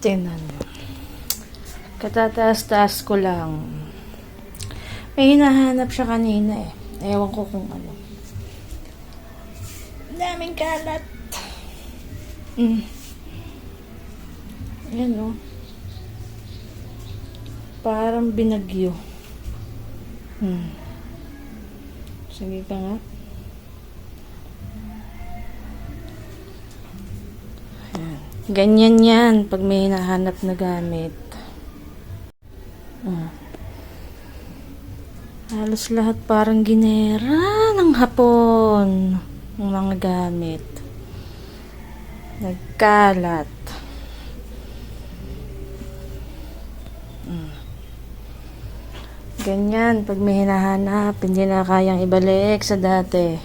Tingnan mo. Katataas-taas ko lang. May hinahanap siya kanina eh. Ewan ko kung ano. Daming kalat. Ayan o. Parang binagyo. Sige ka nga. Ayan. Ganyan yan pag may hinahanap na gamit. Halos lahat parang ginera ng hapon ng mga gamit. Nagkalat. Ganyan pag may hinahanap, hindi na kayang ibalik sa dati.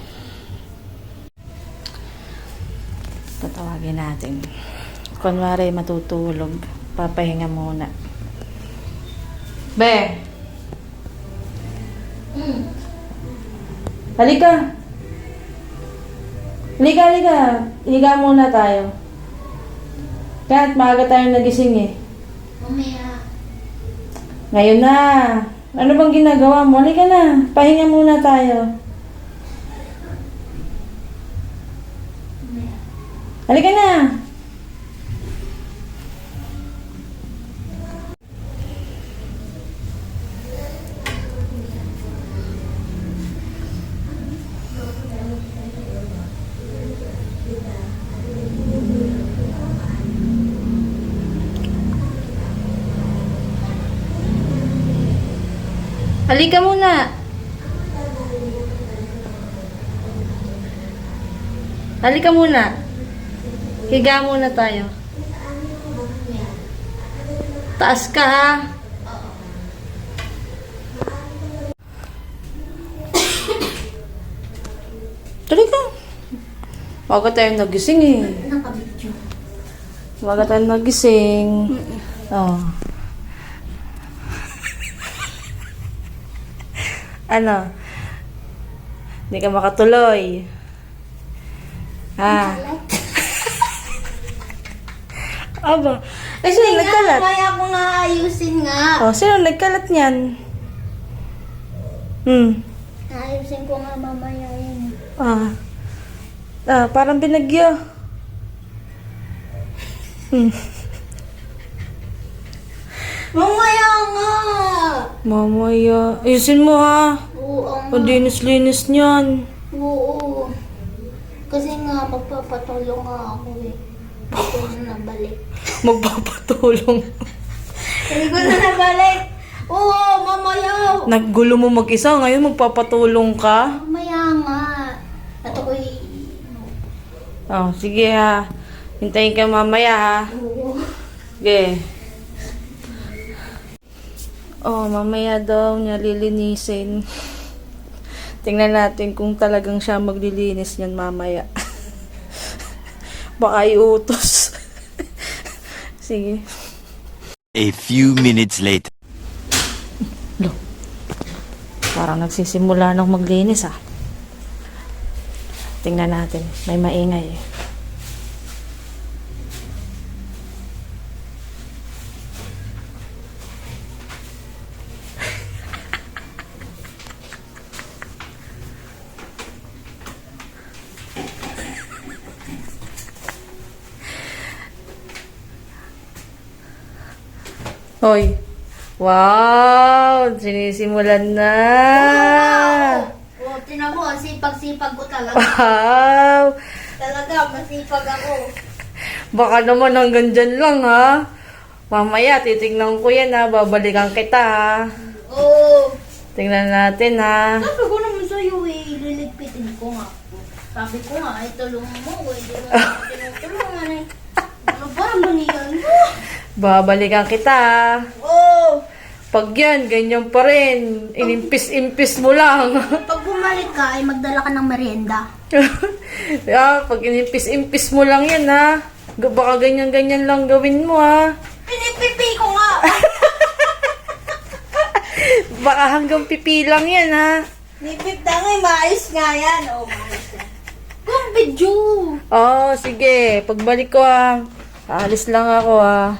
Tatawagin natin. Kunwari matutulog, papahinga muna. Be! Halika! Halika! Higa muna tayo. Kahit maaga tayong nagising eh. Mamaya. Ngayon na! Ano bang ginagawa mo? Halika na! Pahinga muna tayo. Mamaya. Halika na! Halika muna. Halika muna. Higa muna tayo. Taas ka ha. Halika. Waga tayong nagising eh. Nakabidyo. Waga tayong nagising. Oh. Ano? Hindi ka makatuloy. Ha? Aba. Ay, sino nagkalat? Kaya ko nga ayusin nga. Oh, sino nagkalat niyan? Ayusin ko nga mamaya yun. Parang binagyo. Mamaya nga! Mamaya. Ayusin mo ha. Oo nga. Padinis-linis niyan. Oo. Kasi nga magpapatulong nga ako eh. Hindi ko na nabalik. Magpapatulong. Hindi ko na nabalik. Oo, mamaya. Naggulo mo mag-isa. Ngayon magpapatulong ka. Mamaya nga. At ako'y... Oh, sige ha. Hintayin ka mamaya ha. Oo. Sige. Oh, mamaya daw niya lilinisin. Tingnan natin kung talagang siya maglilinis niyan mamaya. Baka iutos. Sige. A few minutes later. Lo. Parang nagsisimula ng maglinis ah. Tingnan natin. May maingay eh. Hoy. Wow! Sinisimulan na. Oo, tinan mo, ang sipag-sipag ko talaga. Wow! Talaga, masipag ako. Baka naman hanggang dyan lang ha. Mamaya titignan ko yan ha. Babalikan kita ha. Oo. Tingnan natin ha. Sabi ko naman sa'yo eh, liligpitin ko nga. Sabi ko nga, ay tulungan mo. Hindi mo tinutulungan eh. Ano ba ang banigan mo? Babalikan kita ha. Oo. Pag yan, ganyan pa rin. Inimpis-impis mo lang. Pag bumalik ka, ay magdala ka ng merienda. Pag inimpis-impis mo lang yan ha. Baka ganyan-ganyan lang gawin mo ha. Pinipipi ko nga! Baka hanggang pipi lang yan ha. Nipip na nga, maayos nga yan. Oo, maayos yan. Kung video! Oh, sige. Pagbalik ko ha. Aalis lang ako ha.